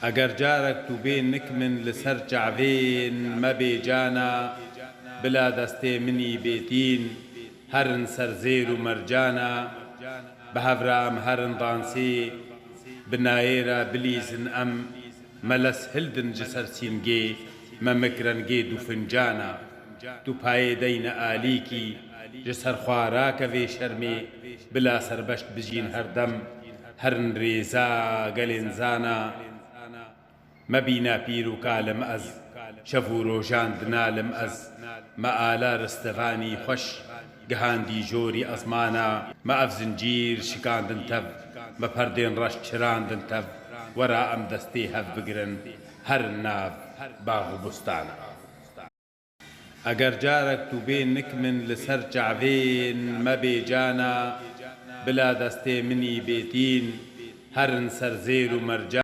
ئەگەر جارێک تو بێنک من لەسەر جعڤێن مەبێ جانا، بلا دەستێ منی بێتین هەرن سەرزێر و مەرجانە. بە هەڤرام هەرن ڕانسێ بنایێرە بلیزن ئەم، مەلەس هلدن ji ser sîngê memek rengê du fincana. Tu payê deyne alîkî ji ser xwe rakevê şermê, bila serbeşt bijîn herdem herin rêza gelên zana. Mebîne pîr û kalim ez, şev û rojan dinalim ez. Me ala ristevanî xweş gihandî jorî ezmana. Me ev zincîr şikandin tev, me perdên reş çirandin tev. Wera em destê hev bigirin herin nav bax û bustana. ئەگەر جارێک تو بێنک من لەسەر جعڤێن مەبێ جانا، بلا دەستێ منی بێتین هەرن سەرزێر و مەرجانە.